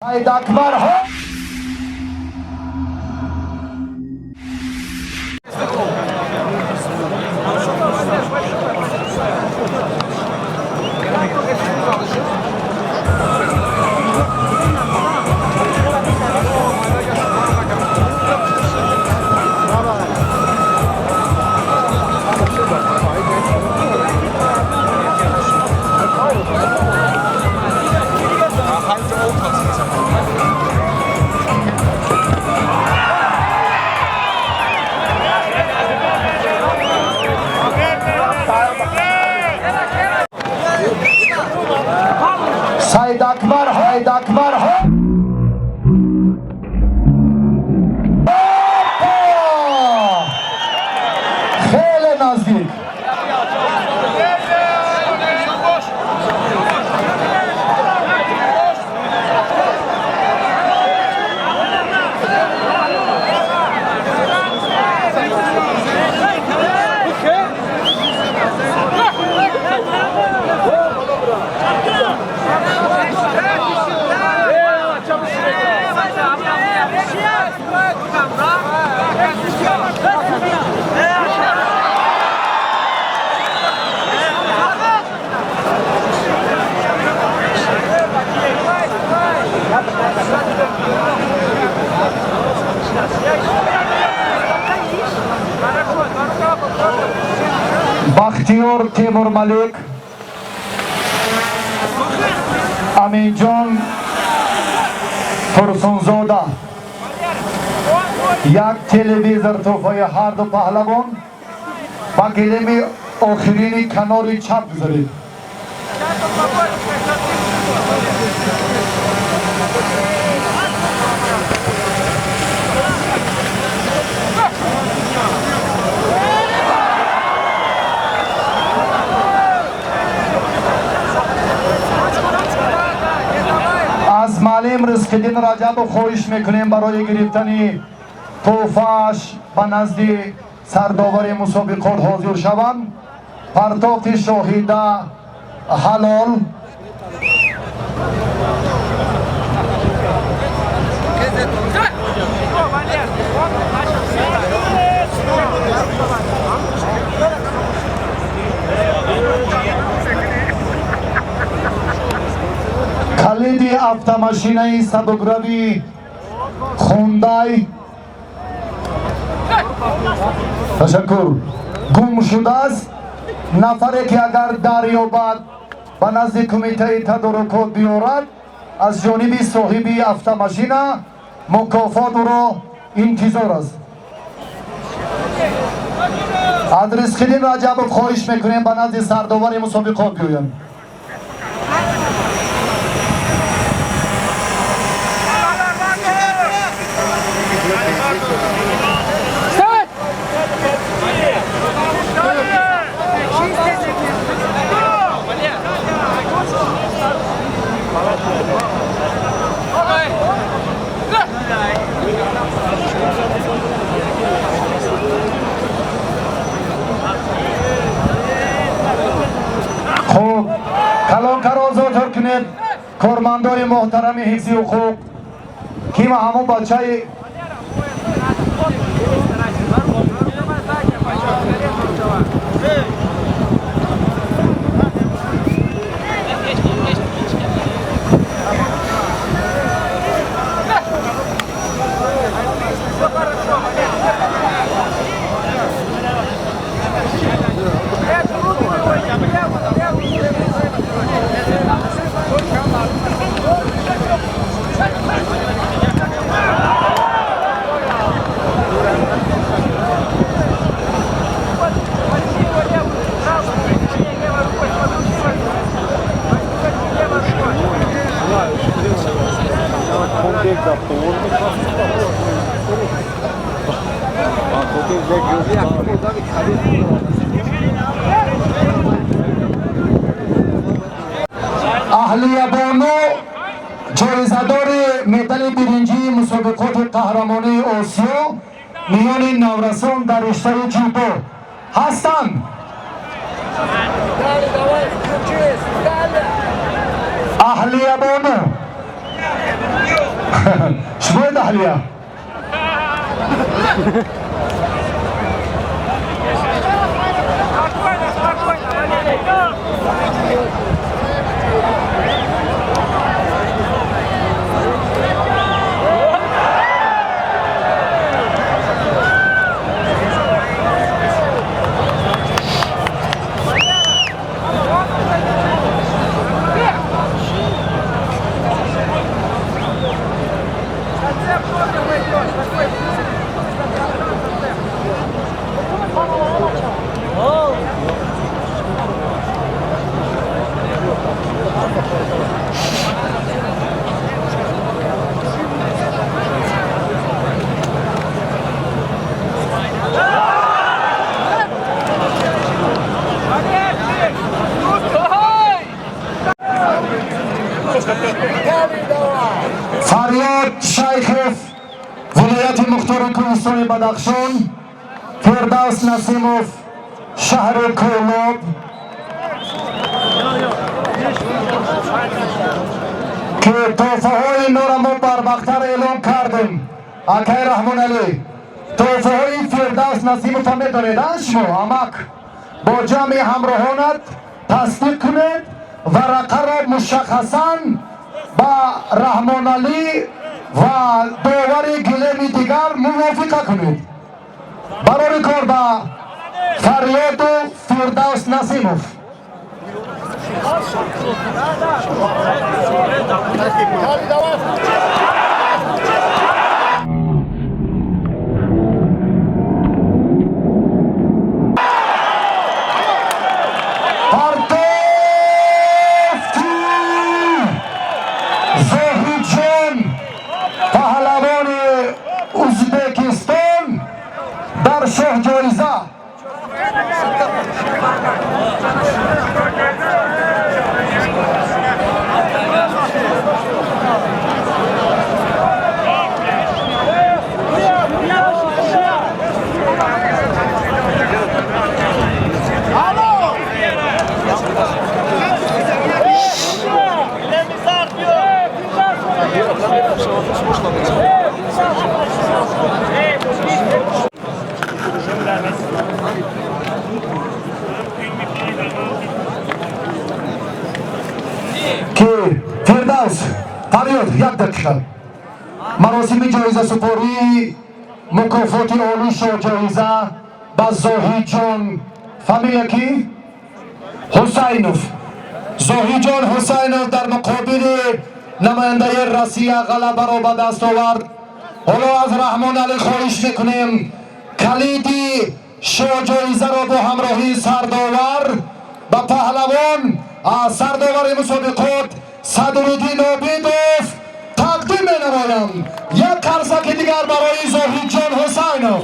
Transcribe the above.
Haydi Akbar hop! Haydi Akbar, haydi Akbar hop! خیلی نزدیک بختیار تیمور ملک امین جان فرسونزاده یک تلویزر تحفه هر دو پهلوان با گلیم آخرین کنار چپ بذارید. از معلم رزق‌الدین رجب خواهش میکنیم برای گرفتن تحفه‌اش به نزد سرداور مسابقات حاضر شوند. پرتافت شاهیده حلال کلید автомашинаи сабукравии Hyundai تشکر گم شده است. نفری که اگر دریابد به نزد کمیته تدارکات بیارد از جانب صاحب автомашина مکافات را انتظار است. از رزق‌الدین رجب خواهش میکنیم به نزد سرداور مسابقات بیاید. خوب کلانکار آزاد کنید کارمندای محترم حفظ حقوق که همون بچه اهلیه بانو جایزه‌دار مدال برنجی مسابقات قهرمانی آسیا میان نورسان در رشته جودو هستند. اهلیه بانو شمای دهلیه فریاد شیخ ولایت مختار کوهستان بدخشان، فردوس نسیموف شهر کولاب، که تحفه های نورمو بربختر اعلام کردیم. اکای رحمان علی تحفه های فردوس نسیموف هم میدانید شما امک با جمع همراهانت تصدیق کنید ورقه را مشخصاً با رحمان علی و داور گلمی دیگر موافقه کنید. برای کار با فریاد و فردوس نسیموف. پهلوان ازبکستان در شاه جایزه که فردوس فریاد یک دقیقه مراسم جایزه سپاری مکافات عالی شاه جایزه با زاهید جان فامیل کی؟ حسینوف زاهید جان حسینوف در مقابل نماینده روسیه غلبه را به دست آورد. حالا از رحمان علی خواهش میکنیم کلیدی شاه جایزه را با همراهی سرداور و پهلوان سرداور مسابقات صدرالدین عابدوف تقدیم نمایم. یک قرصک دیگر برای زاهید جان حسینوف.